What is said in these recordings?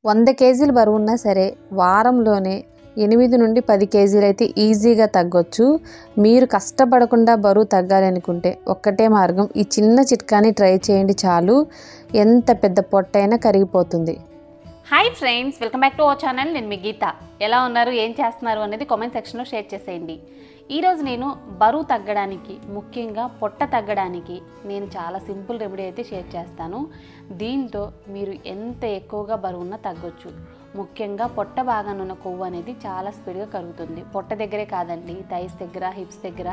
100 కేజీలు బరువున్నా సరే వారంలోనే 8 నుండి 10 కేజీలు అయితే ఈజీగా తగ్గొచ్చు. మీరు కష్టపడకుండా బరువు తగ్గాలనుకుంటే ఒక్కటే మార్గం, ఈ చిన్న చిట్కాని ట్రై చేయండి చాలు. ఎంత పెద్ద పొట్టైనా కరిగిపోతుంది. Hi friends, welcome back to our channel. నేను మీ గీత. ఎలా ఉన్నారు, ఏం చేస్తున్నారు అనేది కామెంట్ సెక్షన్లో షేర్ చేసేయండి. ఈరోజు నేను బరువు తగ్గడానికి, ముఖ్యంగా పొట్ట తగ్గడానికి నేను చాలా సింపుల్ రెమెడీ అయితే షేర్ చేస్తాను. దీంతో మీరు ఎంత ఎక్కువగా బరువున్నా తగ్గొచ్చు. ముఖ్యంగా పొట్ట భాగాన ఉన్న కొవ్వు అనేది చాలా స్పీడ్గా కరుగుతుంది. పొట్ట దగ్గరే కాదండి, థైస్ దగ్గర, హిప్స్ దగ్గర,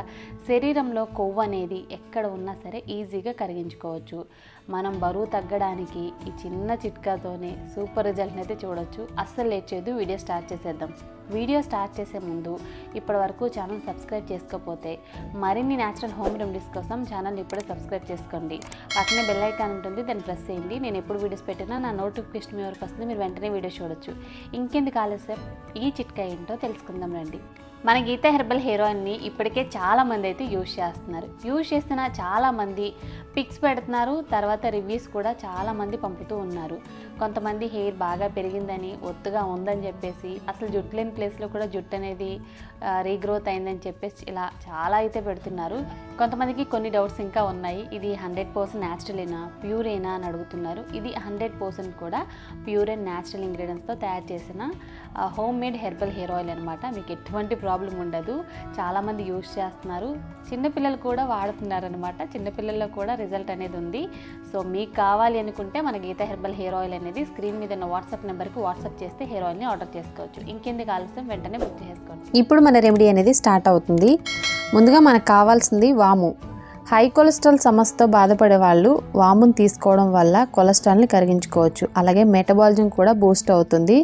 శరీరంలో కొవ్వు అనేది ఎక్కడ ఉన్నా సరే ఈజీగా కరిగించుకోవచ్చు. మనం బరువు తగ్గడానికి ఈ చిన్న చిట్కాతోనే సూపర్ రిజల్ట్ని అయితే చూడొచ్చు. అస్సలు లేట్ చేయదు, వీడియో స్టార్ట్ చేసేద్దాం. వీడియో స్టార్ట్ చేసే ముందు ఇప్పటి వరకు ఛానల్ సబ్స్క్రైబ్ చేసుకోకపోతే మరిన్ని న్యాచురల్ హోమ్ రెమెడీస్ కోసం ఛానల్ని ఇప్పుడే సబ్స్క్రైబ్ చేసుకోండి. పక్కనే బెల్ ఐకాన్ ఉంటుంది, దాన్ని ప్రెస్ చేయండి. నేను ఎప్పుడు వీడియోస్ పెట్టినా నా నోటిఫికేషన్ మీ వరకు వస్తుంది, మీరు వెంటనే వీడియో చూడొచ్చు. ఇంకెందుకు ఆలస్యం, ఈ చిట్కా ఏంటో తెలుసుకుందాం రండి. మన గీత హెర్బల్ హెయిర్ ఆయిల్ని ఇప్పటికే చాలామంది అయితే యూజ్ చేస్తున్నారు. యూజ్ చేస్తున్న చాలామంది పిక్స్ పెడుతున్నారు, తర్వాత రివ్యూస్ కూడా చాలామంది పంపుతూ ఉన్నారు. కొంతమంది హెయిర్ బాగా పెరిగిందని, ఒత్తుగా ఉందని చెప్పేసి, అసలు జుట్టు లేని ప్లేస్లో కూడా జుట్టు అనేది రీగ్రోత్ అయిందని చెప్పేసి ఇలా చాలా అయితే పెడుతున్నారు. కొంతమందికి కొన్ని డౌట్స్ ఇంకా ఉన్నాయి. ఇది 100% న్యాచురలేనా, ప్యూరేనా అని అడుగుతున్నారు. ఇది 100% కూడా ప్యూర్ అండ్ న్యాచురల్ ఇంగ్రీడియంట్స్తో తయారు చేసిన home made herbal hair oil అనమాట. మీకు ఎటువంటి ప్రాబ్లం ఉండదు. చాలామంది యూజ్ చేస్తున్నారు, చిన్నపిల్లలు కూడా వాడుతున్నారు అనమాట. చిన్నపిల్లల్లో కూడా రిజల్ట్ అనేది ఉంది. సో మీకు కావాలి అనుకుంటే మన గీత హెర్బల్ హెయిర్ ఆయిల్ అనేది స్క్రీన్ మీద ఉన్న వాట్సాప్ నెంబర్కి వాట్సాప్ చేస్తే హెయిర్ ఆయిల్ని ఆర్డర్ చేసుకోవచ్చు. ఇంకెందుకు ఆలస్యం, వెంటనే బుక్ చేసుకోండి. ఇప్పుడు మన రెమెడీ అనేది స్టార్ట్ అవుతుంది. ముందుగా మనకు కావాల్సింది వాము. హై కొలెస్ట్రాల్ సమస్యతో బాధపడే వాళ్ళు వామును తీసుకోవడం వల్ల కొలెస్ట్రాల్ని కరిగించుకోవచ్చు. అలాగే మెటబాలిజం కూడా బూస్ట్ అవుతుంది.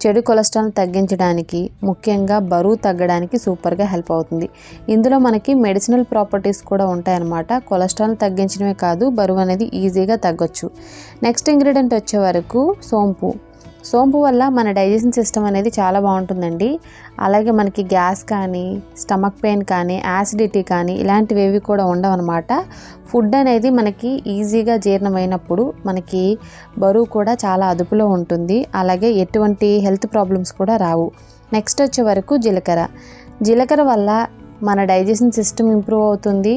చెడు కొలెస్ట్రాల్ని తగ్గించడానికి, ముఖ్యంగా బరువు తగ్గడానికి సూపర్గా హెల్ప్ అవుతుంది. ఇందులో మనకి మెడిసినల్ ప్రాపర్టీస్ కూడా ఉంటాయన్నమాట. కొలెస్ట్రాల్ని తగ్గించడమే కాదు, బరువు అనేది ఈజీగా తగ్గొచ్చు. నెక్స్ట్ ఇంగ్రీడియంట్ వచ్చే వరకు సోంపు. సోంపు వల్ల మన డైజెషన్ సిస్టమ్ అనేది చాలా బాగుంటుందండి. అలాగే మనకి గ్యాస్ కానీ, స్టమక్ పెయిన్ కానీ, యాసిడిటీ కానీ ఇలాంటివి ఏవి కూడా ఉండవన్నమాట. ఫుడ్ అనేది మనకి ఈజీగా జీర్ణమైనప్పుడు మనకి బరువు కూడా చాలా అదుపులో ఉంటుంది. అలాగే ఎటువంటి హెల్త్ ప్రాబ్లమ్స్ కూడా రావు. నెక్స్ట్ వచ్చే వరకు జీలకర్ర. జీలకర్ర వల్ల మన డైజెషన్ సిస్టమ్ ఇంప్రూవ్ అవుతుంది.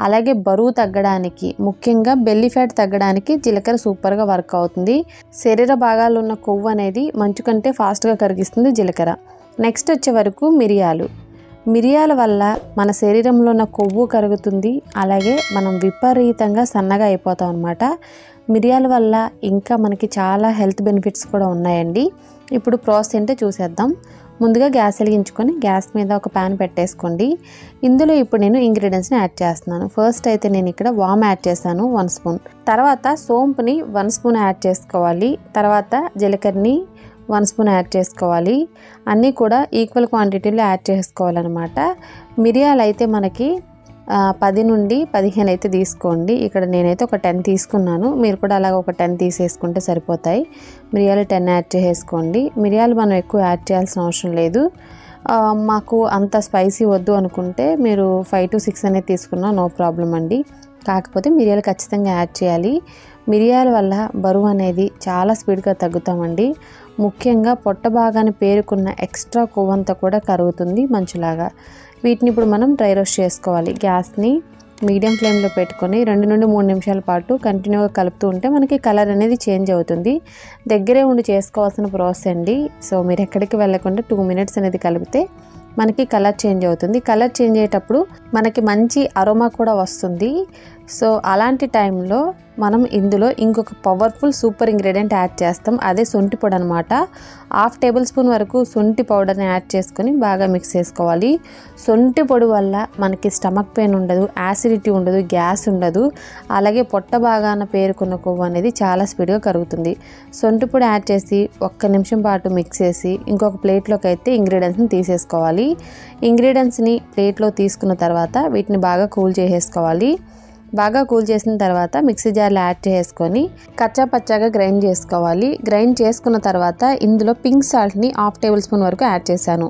అలాగే బరువు తగ్గడానికి, ముఖ్యంగా బెల్లీ ఫ్యాట్ తగ్గడానికి జీలకర్ర సూపర్గా వర్క్ అవుతుంది. శరీర భాగాల్లో ఉన్న కొవ్వు అనేది మంచు కంటే ఫాస్ట్గా కరిగిస్తుంది జీలకర్ర. నెక్స్ట్ వచ్చే వరకు మిరియాలు. మిరియాల వల్ల మన శరీరంలో ఉన్న కొవ్వు కరుగుతుంది. అలాగే మనం విపరీతంగా సన్నగా అయిపోతాం అన్నమాట. మిరియాల వల్ల ఇంకా మనకి చాలా హెల్త్ బెనిఫిట్స్ కూడా ఉన్నాయండి. ఇప్పుడు ప్రాసెస్ ఏంటో చూసేద్దాం. ముందుగా గ్యాస్ వెలిగించుకొని గ్యాస్ మీద ఒక ప్యాన్ పెట్టేసుకోండి. ఇందులో ఇప్పుడు నేను ఇంగ్రీడియంట్స్ని యాడ్ చేస్తున్నాను. ఫస్ట్ అయితే నేను ఇక్కడ వామ్ యాడ్ చేశాను 1 స్పూన్. తర్వాత సోంపుని 1 స్పూన్ యాడ్ చేసుకోవాలి. తర్వాత జీలకర్రని 1 స్పూన్ యాడ్ చేసుకోవాలి. అన్నీ కూడా ఈక్వల్ క్వాంటిటీలో యాడ్ చేసుకోవాలన్నమాట. మిరియాలు అయితే మనకి 10 నుండి 15 అయితే తీసుకోండి. ఇక్కడ నేనైతే ఒక 10 తీసుకున్నాను. మీరు కూడా అలాగ ఒక 10 తీసేసుకుంటే సరిపోతాయి. మిరియాలు 10 యాడ్ చేసుకోండి. మిరియాలు మనం ఎక్కువ యాడ్ చేయాల్సిన అవసరం లేదు. మాకు అంత స్పైసీ వద్దు అనుకుంటే మీరు 5 to 6 అనేది తీసుకున్నా నో ప్రాబ్లం అండి. కాకపోతే మిరియాలు ఖచ్చితంగా యాడ్ చేయాలి. మిరియాల వల్ల బరువు అనేది చాలా స్పీడ్గా తగ్గుతామండి. ముఖ్యంగా పొట్ట భాగాన్ని పేరుకున్న ఎక్స్ట్రా కొవ్వంతా కూడా కరుగుతుంది మంచులాగా. వీటిని ఇప్పుడు మనం డ్రై రోస్ట్ చేసుకోవాలి. గ్యాస్ని మీడియం ఫ్లేమ్లో పెట్టుకొని 2 నుండి 3 నిమిషాల పాటు కంటిన్యూగా కలుపుతూ ఉంటే మనకి కలర్ అనేది చేంజ్ అవుతుంది. దగ్గరే ఉండి చేసుకోవాల్సిన ప్రాసెస్ అండి. సో మీరు ఎక్కడికి వెళ్ళకుండా 2 మినిట్స్ అనేది కలిపితే మనకి కలర్ చేంజ్ అవుతుంది. కలర్ చేంజ్ అయ్యేటప్పుడు మనకి మంచి అరోమా కూడా వస్తుంది. సో అలాంటి టైంలో మనం ఇందులో ఇంకొక పవర్ఫుల్ సూపర్ ఇంగ్రీడియంట్ యాడ్ చేస్తాం. అదే శొంఠి పొడి అనమాట. 1/2 టేబుల్ స్పూన్ వరకు శొంఠి పౌడర్ని యాడ్ చేసుకొని బాగా మిక్స్ చేసుకోవాలి. శొంఠి పొడి వల్ల మనకి స్టమక్ పెయిన్ ఉండదు, యాసిడిటీ ఉండదు, గ్యాస్ ఉండదు. అలాగే పొట్ట భాగాన పేరుకున్న కొవ్వు అనేది చాలా స్పీడ్గా కరుగుతుంది. శొంఠి పొడి యాడ్ చేసి 1 నిమిషం పాటు మిక్స్ చేసి ఇంకొక ప్లేట్లోకి అయితే ఇంగ్రీడియంట్స్ని తీసేసుకోవాలి. ఇంగ్రీడియంట్స్ని ప్లేట్లో తీసుకున్న తర్వాత వీటిని బాగా కూల్ చేసేసుకోవాలి. బాగా కూల్ చేసిన తర్వాత మిక్సీ జార్లో యాడ్ చేసుకొని కచ్చా పచ్చాగా గ్రైండ్ చేసుకోవాలి. గ్రైండ్ చేసుకున్న తర్వాత ఇందులో పింక్ సాల్ట్ని 1/2 టేబుల్ స్పూన్ వరకు యాడ్ చేశాను.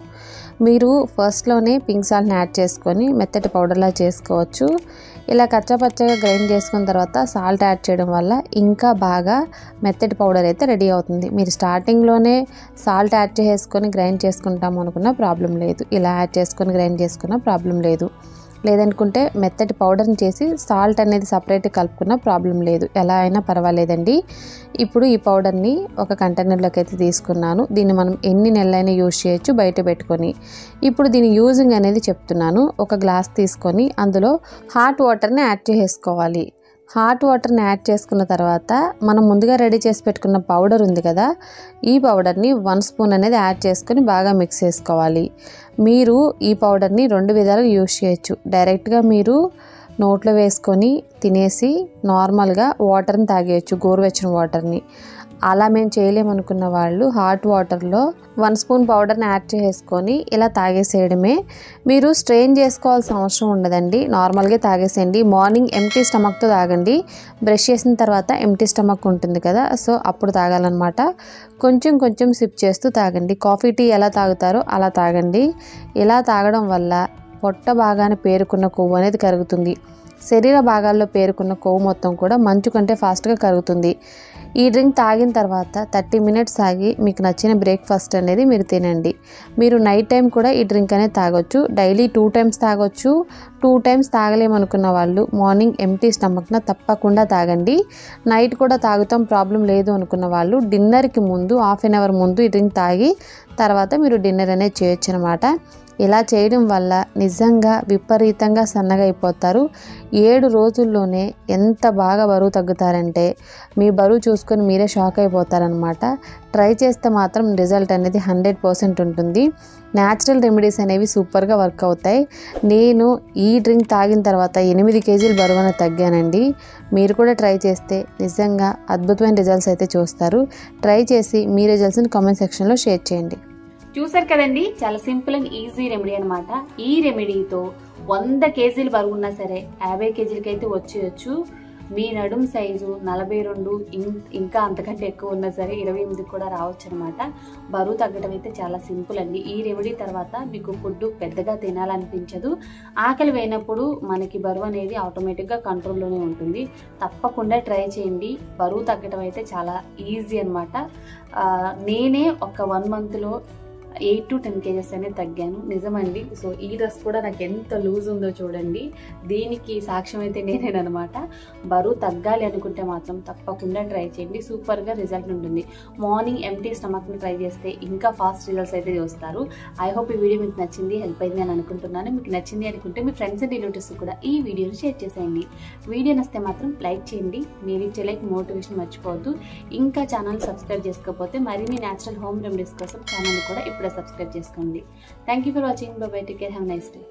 మీరు ఫస్ట్లోనే పింక్ సాల్ట్ని యాడ్ చేసుకొని మెత్తటి పౌడర్లా చేసుకోవచ్చు. ఇలా కచ్చాపచ్చగా గ్రైండ్ చేసుకున్న తర్వాత సాల్ట్ యాడ్ చేయడం వల్ల ఇంకా బాగా మెత్తటి పౌడర్ అయితే రెడీ అవుతుంది. మీరు స్టార్టింగ్లోనే సాల్ట్ యాడ్ చేసుకొని గ్రైండ్ చేసుకుంటాము అనుకున్న ప్రాబ్లం లేదు, ఇలా యాడ్ చేసుకొని గ్రైండ్ చేసుకున్న ప్రాబ్లం లేదు. లేదనుకుంటే మెత్తటి పౌడర్ని చేసి సాల్ట్ అనేది సపరేట్గా కలుపుకున్న ప్రాబ్లం లేదు, ఎలా అయినా పర్వాలేదండి. ఇప్పుడు ఈ పౌడర్ని ఒక కంటైనర్లోకి అయితే తీసుకున్నాను. దీన్ని మనం ఎన్ని నెలలైనా యూజ్ చేయొచ్చు బయట పెట్టుకొని. ఇప్పుడు దీని యూజింగ్ అనేది చెప్తున్నాను. ఒక గ్లాస్ తీసుకొని అందులో హాట్ వాటర్ని యాడ్ చేసుకోవాలి. హాట్ వాటర్ని యాడ్ చేసుకున్న తర్వాత మనం ముందుగా రెడీ చేసి పెట్టుకున్న పౌడర్ ఉంది కదా, ఈ పౌడర్ని 1 స్పూన్ అనేది యాడ్ చేసుకొని బాగా మిక్స్ చేసుకోవాలి. మీరు ఈ పౌడర్ని 2 విధాలుగా యూజ్ చేయొచ్చు. డైరెక్ట్గా మీరు నోట్లో వేసుకొని తినేసి నార్మల్గా వాటర్ని తాగేయచ్చు, గోరువెచ్చని వాటర్ని. అలా మేము చేయలేమనుకున్న వాళ్ళు హాట్ వాటర్లో 1 స్పూన్ పౌడర్ని యాడ్ చేసుకొని ఇలా తాగేసేయడమే. మీరు స్ట్రెయిన్ చేసుకోవాల్సిన అవసరం ఉండదండి, నార్మల్గా తాగేసేయండి. మార్నింగ్ ఎంటీ స్టమక్తో తాగండి. బ్రష్ చేసిన తర్వాత ఎంటీ స్టమక్ ఉంటుంది కదా, సో అప్పుడు తాగాలన్నమాట. కొంచెం కొంచెం సిప్ చేస్తూ తాగండి. కాఫీ టీ ఎలా తాగుతారో అలా తాగండి. ఇలా తాగడం వల్ల పొట్ట భాగాన పేరుకున్న కొవ్వు అనేది కరుగుతుంది. శరీర భాగాల్లో పేరుకున్న కొవ్వు మొత్తం కూడా మంచు కంటే ఫాస్ట్గా కరుగుతుంది. ఈ డ్రింక్ తాగిన తర్వాత 30 మినిట్స్ ఆగి మీకు నచ్చిన బ్రేక్ఫాస్ట్ అనేది మీరు తినండి. మీరు నైట్ టైం కూడా ఈ డ్రింక్ అనేది తాగొచ్చు. డైలీ 2 టైమ్స్ తాగొచ్చు. 2 టైమ్స్ తాగలేమనుకున్న వాళ్ళు మార్నింగ్ ఎంటీ స్టమక్న తప్పకుండా తాగండి. నైట్ కూడా తాగుతాం ప్రాబ్లం లేదు అనుకున్న వాళ్ళు డిన్నర్కి ముందు 1/2 అవర్ ముందు ఈ డ్రింక్ తాగి తర్వాత మీరు డిన్నర్ అనేది చేయొచ్చు అనమాట. ఇలా చేయడం వల్ల నిజంగా విపరీతంగా సన్నగా అయిపోతారు. 7 రోజుల్లోనే ఎంత బాగా బరువు తగ్గుతారంటే మీ బరువు చూసుకొని మీరే షాక్ అయిపోతారనమాట. ట్రై చేస్తే మాత్రం రిజల్ట్ అనేది 100% ఉంటుంది. న్యాచురల్ రెమెడీస్ అనేవి సూపర్గా వర్క్ అవుతాయి. నేను ఈ డ్రింక్ తాగిన తర్వాత 8 కేజీలు బరువున తగ్గానండి. మీరు కూడా ట్రై చేస్తే నిజంగా అద్భుతమైన రిజల్ట్స్ అయితే చూస్తారు. ట్రై చేసి మీ రిజల్ట్స్ని కామెంట్ సెక్షన్లో షేర్ చేయండి. చూసారు కదండి, చాలా సింపుల్ అండ్ ఈజీ రెమెడీ అనమాట. ఈ రెమెడీతో 100 కేజీలు బరువు ఉన్నా సరే 50 కేజీలకి అయితే వచ్చేయచ్చు. మీ నడుం సైజు 42 ఇంకా అంతకంటే ఎక్కువ ఉన్నా సరే 28 కూడా రావచ్చు అనమాట. బరువు తగ్గడం అయితే చాలా సింపుల్ అండి. ఈ రెమెడీ తర్వాత మీకు ఫుడ్ పెద్దగా తినాలనిపించదు. ఆకలి వేయినప్పుడు మనకి బరువు అనేది ఆటోమేటిక్గా కంట్రోల్లోనే ఉంటుంది. తప్పకుండా ట్రై చేయండి. బరువు తగ్గడం అయితే చాలా ఈజీ అనమాట. నేనే ఒక 1 మంత్లో 8 to 10 కేజెస్ అనేది తగ్గాను, నిజమండి. సో ఈ డ్రెస్ కూడా నాకు ఎంత లూజ్ ఉందో చూడండి, దీనికి సాక్ష్యం అయితే నేనేనమాట. బరువు తగ్గాలి అనుకుంటే మాత్రం తప్పకుండా ట్రై చేయండి, సూపర్గా రిజల్ట్ ఉంటుంది. మార్నింగ్ ఎంటీ స్టమక్ని ట్రై చేస్తే ఇంకా ఫాస్ట్ రిజల్ట్స్ అయితే చూస్తారు. ఐ హోప్ ఈ వీడియో మీకు నచ్చింది, హెల్ప్ అయింది అని అనుకుంటున్నాను. మీకు నచ్చింది అనుకుంటే మీ ఫ్రెండ్స్ అండ్ రిలేటివ్స్ కూడా ఈ వీడియోని షేర్ చేసేయండి. వీడియో నచ్చితే మాత్రం లైక్ చేయండి. మీరు ఇచ్చే లైక్ మోటివేషన్ మర్చిపోవద్దు. ఇంకా ఛానల్ సబ్స్క్రైబ్ చేసుకోకపోతే మరిన్ని న్యాచురల్ హోమ్ రెమెడీస్ కోసం ఛానల్ కూడా ఇప్పుడు సబ్స్క్రైబ్ చేసుకోండి. Thank you for watching. By by. Take care. Have a nice day.